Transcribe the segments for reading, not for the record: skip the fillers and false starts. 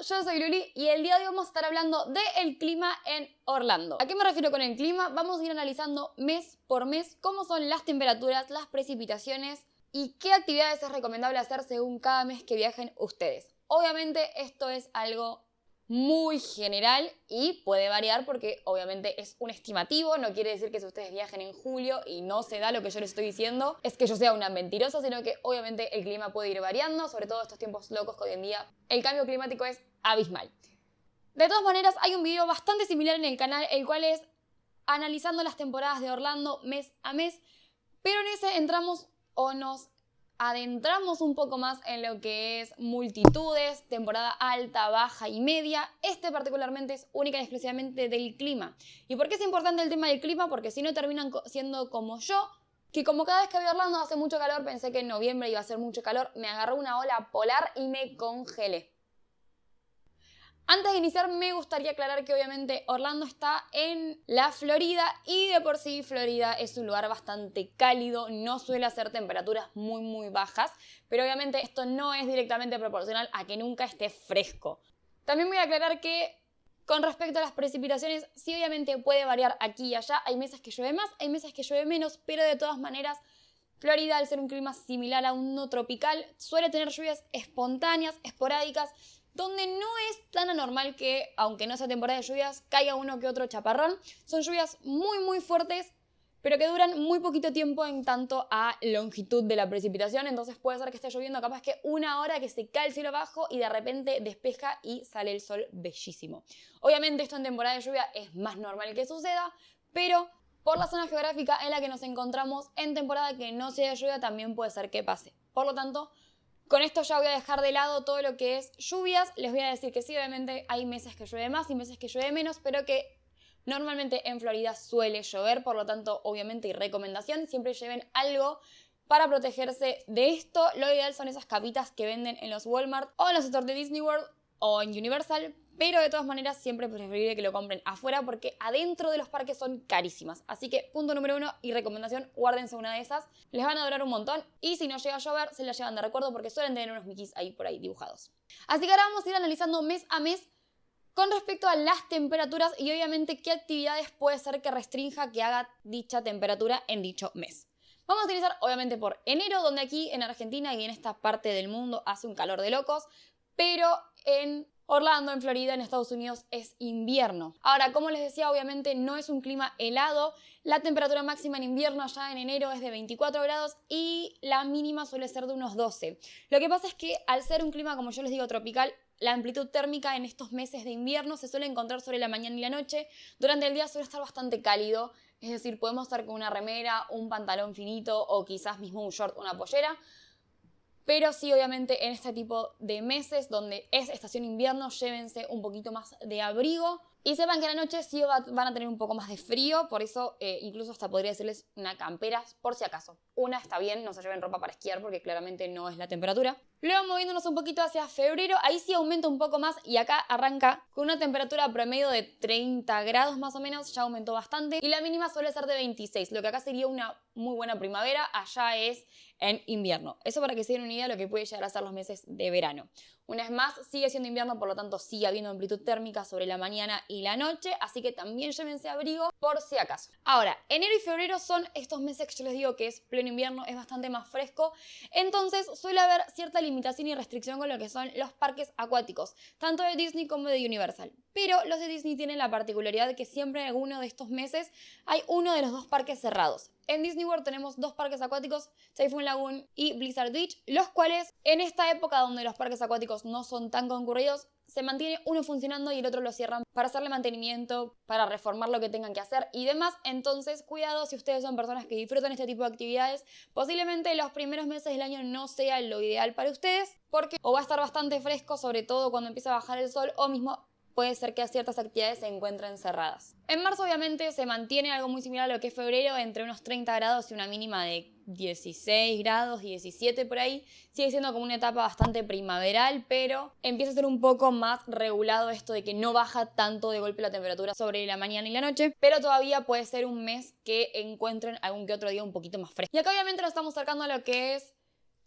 yo soy Luli y el día de hoy vamos a estar hablando del clima en Orlando. ¿A qué me refiero con el clima? Vamos a ir analizando mes por mes cómo son las temperaturas, las precipitaciones y qué actividades es recomendable hacer según cada mes que viajen ustedes. Obviamente esto es algo muy general y puede variar porque obviamente es un estimativo, no quiere decir que si ustedes viajen en julio y no se da lo que yo les estoy diciendo es que yo sea una mentirosa, sino que obviamente el clima puede ir variando, sobre todo estos tiempos locos que hoy en día el cambio climático es abismal. De todas maneras, hay un video bastante similar en el canal, el cual es analizando las temporadas de Orlando mes a mes, pero en ese entramos o nos adentramos un poco más en lo que es multitudes, temporada alta, baja y media. Este particularmente es única y exclusivamente del clima. ¿Y por qué es importante el tema del clima? Porque si no terminan siendo como yo, que como cada vez que voy a Orlando hace mucho calor, pensé que en noviembre iba a hacer mucho calor, me agarró una ola polar y me congelé. Antes de iniciar me gustaría aclarar que obviamente Orlando está en la Florida y de por sí Florida es un lugar bastante cálido, no suele hacer temperaturas muy bajas, pero obviamente esto no es directamente proporcional a que nunca esté fresco. También voy a aclarar que con respecto a las precipitaciones, sí obviamente puede variar aquí y allá, hay meses que llueve más, hay meses que llueve menos, pero de todas maneras Florida, al ser un clima similar a uno tropical, suele tener lluvias espontáneas, esporádicas, donde no es tan anormal que, aunque no sea temporada de lluvias, caiga uno que otro chaparrón. Son lluvias muy fuertes, pero que duran muy poquito tiempo en tanto a longitud de la precipitación. Entonces puede ser que esté lloviendo capaz que una hora, que se cae el cielo abajo y de repente despeja y sale el sol bellísimo. Obviamente esto en temporada de lluvia es más normal que suceda, pero por la zona geográfica en la que nos encontramos en temporada que no sea de lluvia también puede ser que pase. Por lo tanto, con esto ya voy a dejar de lado todo lo que es lluvias. Les voy a decir que sí, obviamente hay meses que llueve más y meses que llueve menos, pero que normalmente en Florida suele llover, por lo tanto, obviamente, y recomendación, siempre lleven algo para protegerse de esto. Lo ideal son esas capitas que venden en los Walmart o en los stores de Disney World o en Universal, pero de todas maneras siempre es preferible que lo compren afuera porque adentro de los parques son carísimas. Así que punto número 1 y recomendación, guárdense una de esas, les van a durar un montón y si no llega a llover se las llevan de recuerdo porque suelen tener unos Mickeys ahí por ahí dibujados. Así que ahora vamos a ir analizando mes a mes con respecto a las temperaturas y obviamente qué actividades puede ser que restrinja que haga dicha temperatura en dicho mes. Vamos a iniciar obviamente por enero, donde aquí en Argentina y en esta parte del mundo hace un calor de locos, pero en Orlando, en Florida, en Estados Unidos, es invierno. Ahora, como les decía, obviamente no es un clima helado. La temperatura máxima en invierno allá en enero es de 24 grados y la mínima suele ser de unos 12. Lo que pasa es que al ser un clima, como yo les digo, tropical, la amplitud térmica en estos meses de invierno se suele encontrar sobre la mañana y la noche. Durante el día suele estar bastante cálido, es decir, podemos estar con una remera, un pantalón finito o quizás mismo un short, una pollera. Pero sí, obviamente, en este tipo de meses donde es estación invierno, llévense un poquito más de abrigo. Y sepan que a la noche sí van a tener un poco más de frío, por eso incluso hasta podría decirles una campera por si acaso. Una está bien, no se lleven ropa para esquiar porque claramente no es la temperatura. Luego moviéndonos un poquito hacia febrero, ahí sí aumenta un poco más y acá arranca con una temperatura promedio de 30 grados más o menos, ya aumentó bastante. Y la mínima suele ser de 26, lo que acá sería una muy buena primavera, allá es en invierno. Eso para que se den una idea de lo que puede llegar a ser los meses de verano. Una vez más, sigue siendo invierno, por lo tanto sigue habiendo amplitud térmica sobre la mañana y la noche, así que también llévense abrigo por si acaso. Ahora, enero y febrero son estos meses que yo les digo que es pleno invierno, es bastante más fresco, entonces suele haber cierta limitación y restricción con lo que son los parques acuáticos, tanto de Disney como de Universal. Pero los de Disney tienen la particularidad de que siempre en alguno de estos meses hay uno de los dos parques cerrados. En Disney World tenemos dos parques acuáticos, Typhoon Lagoon y Blizzard Beach, los cuales en esta época donde los parques acuáticos no son tan concurridos, se mantiene uno funcionando y el otro lo cierran para hacerle mantenimiento, para reformar lo que tengan que hacer y demás. Entonces, cuidado si ustedes son personas que disfrutan este tipo de actividades, posiblemente los primeros meses del año no sea lo ideal para ustedes, porque o va a estar bastante fresco, sobre todo cuando empieza a bajar el sol, o mismo puede ser que ciertas actividades se encuentren cerradas. En marzo obviamente se mantiene algo muy similar a lo que es febrero, entre unos 30 grados y una mínima de 16 grados, 17 por ahí. Sigue siendo como una etapa bastante primaveral, pero empieza a ser un poco más regulado esto de que no baja tanto de golpe la temperatura sobre la mañana y la noche, pero todavía puede ser un mes que encuentren algún que otro día un poquito más fresco. Y acá obviamente nos estamos acercando a lo que es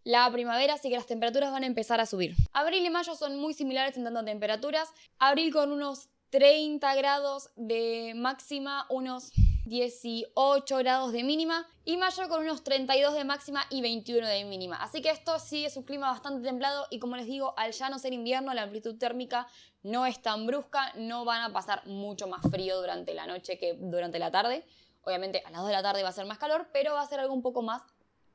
la primavera, así que las temperaturas van a empezar a subir. Abril y mayo son muy similares en tanto a temperaturas. Abril con unos 30 grados de máxima, unos 18 grados de mínima, y mayo con unos 32 de máxima y 21 de mínima. Así que esto sí es un clima bastante templado y, como les digo, al ya no ser invierno, la amplitud térmica no es tan brusca, no van a pasar mucho más frío durante la noche que durante la tarde. Obviamente a las 2 de la tarde va a ser más calor, pero va a ser algo un poco más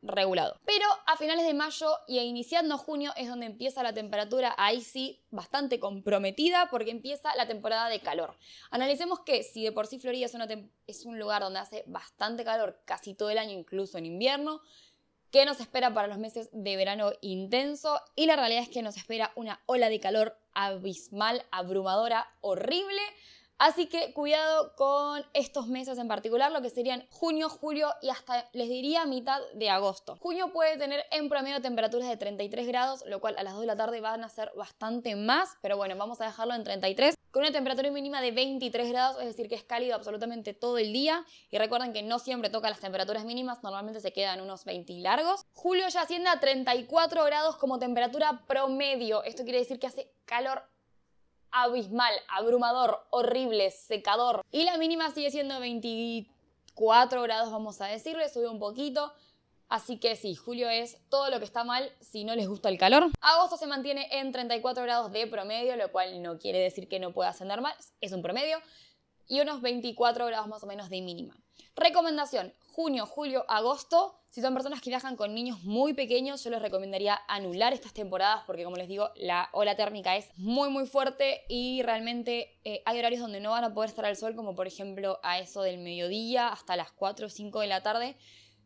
regulado. Pero a finales de mayo y a iniciando junio es donde empieza la temperatura, ahí sí, bastante comprometida, porque empieza la temporada de calor. Analicemos que si de por sí Florida es un lugar donde hace bastante calor casi todo el año, incluso en invierno, ¿qué nos espera para los meses de verano intenso? Y la realidad es que nos espera una ola de calor abismal, abrumadora, horrible. Así que cuidado con estos meses en particular, lo que serían junio, julio y hasta, les diría, mitad de agosto. Junio puede tener en promedio temperaturas de 33 grados, lo cual a las 2 de la tarde van a ser bastante más, pero bueno, vamos a dejarlo en 33, con una temperatura mínima de 23 grados, es decir que es cálido absolutamente todo el día. Y recuerden que no siempre toca las temperaturas mínimas, normalmente se quedan unos 20 largos. Julio ya asciende a 34 grados como temperatura promedio, esto quiere decir que hace calor abismal, abrumador, horrible, secador. Y la mínima sigue siendo 24 grados, vamos a decirle, sube un poquito. Así que sí, julio es todo lo que está mal si no les gusta el calor. Agosto se mantiene en 34 grados de promedio, lo cual no quiere decir que no pueda ascender más, es un promedio. Y unos 24 grados más o menos de mínima. Recomendación: junio, julio, agosto. Si son personas que viajan con niños muy pequeños, yo les recomendaría anular estas temporadas porque, como les digo, la ola térmica es muy fuerte y realmente hay horarios donde no van a poder estar al sol, como por ejemplo a eso del mediodía hasta las 4 o 5 de la tarde.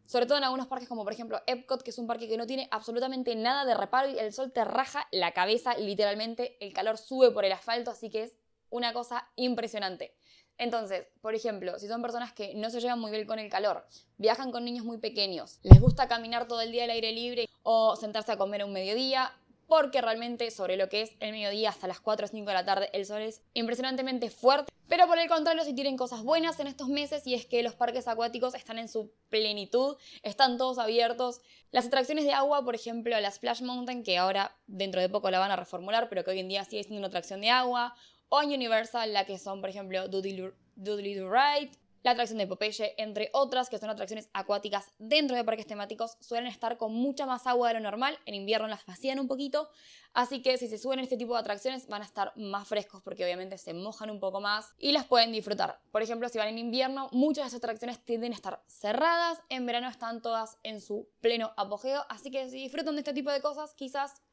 Sobre todo en algunos parques como por ejemplo Epcot, que es un parque que no tiene absolutamente nada de reparo y el sol te raja la cabeza literalmente, el calor sube por el asfalto, así que es una cosa impresionante. Entonces, por ejemplo, si son personas que no se llevan muy bien con el calor, viajan con niños muy pequeños, les gusta caminar todo el día al aire libre o sentarse a comer a un mediodía, porque realmente sobre lo que es el mediodía hasta las 4 o 5 de la tarde el sol es impresionantemente fuerte. Pero por el contrario, si tienen cosas buenas en estos meses, y es que los parques acuáticos están en su plenitud, están todos abiertos. Las atracciones de agua, por ejemplo, la Splash Mountain, que ahora dentro de poco la van a reformular, pero que hoy en día sigue siendo una atracción de agua, o en Universal, la que son, por ejemplo, Doodly-Doo Ride, la atracción de Popeye, entre otras, que son atracciones acuáticas dentro de parques temáticos, suelen estar con mucha más agua de lo normal. En invierno las vacían un poquito, así que si se suben a este tipo de atracciones van a estar más frescos porque obviamente se mojan un poco más y las pueden disfrutar. Por ejemplo, si van en invierno, muchas de esas atracciones tienden a estar cerradas, en verano están todas en su pleno apogeo, así que si disfrutan de este tipo de cosas, quizás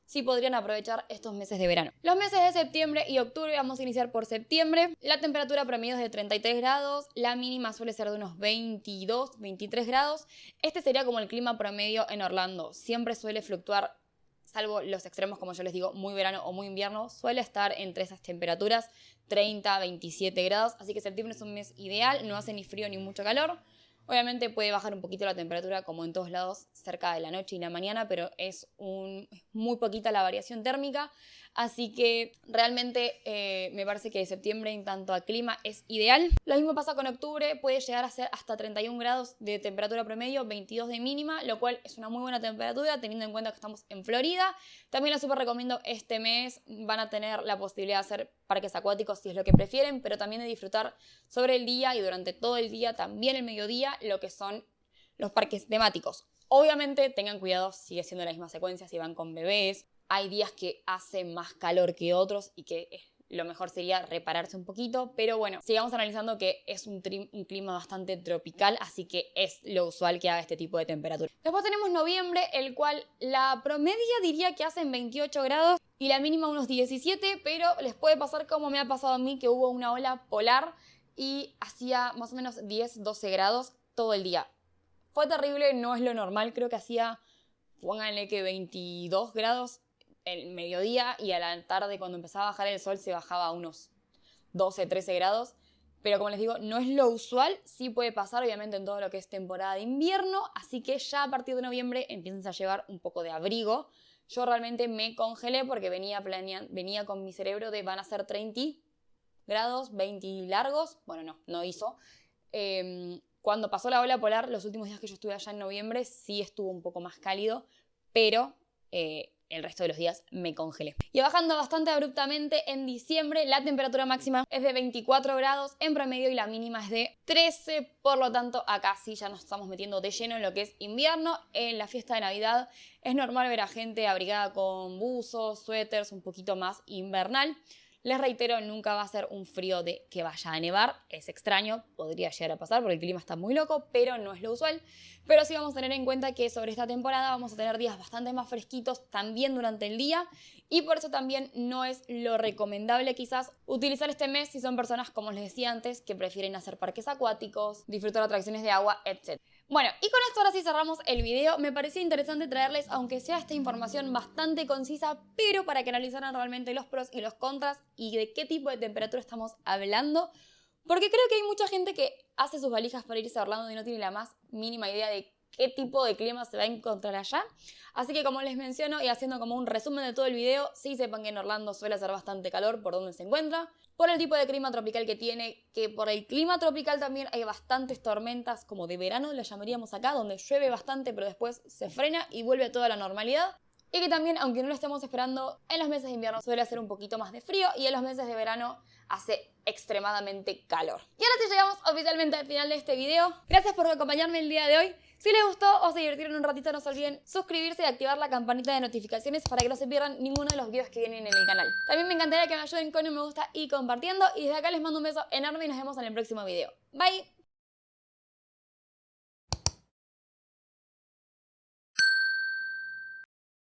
sí podrían aprovechar estos meses de verano. Los meses de septiembre y octubre, vamos a iniciar por septiembre. La temperatura promedio es de 33 grados, la mínima suele ser de unos 22, 23 grados. Este sería como el clima promedio en Orlando. Siempre suele fluctuar, salvo los extremos, como yo les digo, muy verano o muy invierno, suele estar entre esas temperaturas, 30, 27 grados. Así que septiembre es un mes ideal, no hace ni frío ni mucho calor. Obviamente puede bajar un poquito la temperatura, como en todos lados, cerca de la noche y la mañana, pero es muy poquita la variación térmica. Así que realmente me parece que septiembre en tanto a clima es ideal. Lo mismo pasa con octubre, puede llegar a ser hasta 31 grados de temperatura promedio, 22 de mínima, lo cual es una muy buena temperatura teniendo en cuenta que estamos en Florida. También les súper recomiendo este mes, van a tener la posibilidad de hacer parques acuáticos si es lo que prefieren, pero también de disfrutar sobre el día y durante todo el día, también el mediodía, lo que son los parques temáticos. Obviamente tengan cuidado, sigue siendo la misma secuencia si van con bebés. Hay días que hace más calor que otros y que lo mejor sería repararse un poquito, pero bueno, sigamos analizando que es un clima bastante tropical, así que es lo usual que haga este tipo de temperatura. Después tenemos noviembre, el cual la promedia diría que hacen 28 grados y la mínima unos 17, pero les puede pasar como me ha pasado a mí, que hubo una ola polar y hacía más o menos 10, 12 grados todo el día. Fue terrible, no es lo normal, creo que hacía, pónganle que 22 grados el mediodía y a la tarde cuando empezaba a bajar el sol se bajaba a unos 12, 13 grados. Pero como les digo, no es lo usual, sí puede pasar obviamente en todo lo que es temporada de invierno, así que ya a partir de noviembre empiezan a llevar un poco de abrigo. Yo realmente me congelé porque venía con mi cerebro de van a ser 30 grados, 20 largos. Bueno, no hizo. Cuando pasó la ola polar, los últimos días que yo estuve allá en noviembre, sí estuvo un poco más cálido, pero el resto de los días me congelé. Y bajando bastante abruptamente en diciembre, la temperatura máxima es de 24 grados en promedio y la mínima es de 13, por lo tanto acá sí ya nos estamos metiendo de lleno en lo que es invierno. En la fiesta de Navidad es normal ver a gente abrigada con buzos, suéteres, un poquito más invernal. Les reitero, nunca va a ser un frío de que vaya a nevar, es extraño, podría llegar a pasar porque el clima está muy loco, pero no es lo usual. Pero sí vamos a tener en cuenta que sobre esta temporada vamos a tener días bastante más fresquitos también durante el día y por eso también no es lo recomendable quizás utilizar este mes si son personas, como les decía antes, que prefieren hacer parques acuáticos, disfrutar atracciones de agua, etc. Bueno, y con esto ahora sí cerramos el video. Me pareció interesante traerles, aunque sea esta información bastante concisa, pero para que analizaran realmente los pros y los contras y de qué tipo de temperatura estamos hablando. Porque creo que hay mucha gente que hace sus valijas para irse a Orlando y no tiene la más mínima idea de qué tipo de clima se va a encontrar allá. Así que como les menciono y haciendo como un resumen de todo el video, sí sepan que en Orlando suele hacer bastante calor por donde se encuentra, por el tipo de clima tropical que tiene, que por el clima tropical también hay bastantes tormentas como de verano, las llamaríamos acá, donde llueve bastante pero después se frena y vuelve a toda la normalidad. Y que también, aunque no lo estemos esperando, en los meses de invierno suele hacer un poquito más de frío y en los meses de verano hace extremadamente calor. Y ahora sí llegamos oficialmente al final de este video. Gracias por acompañarme el día de hoy. Si les gustó o se divirtieron un ratito, no se olviden suscribirse y activar la campanita de notificaciones para que no se pierdan ninguno de los videos que vienen en el canal. También me encantaría que me ayuden con un me gusta y compartiendo. Y desde acá les mando un beso enorme y nos vemos en el próximo video. Bye.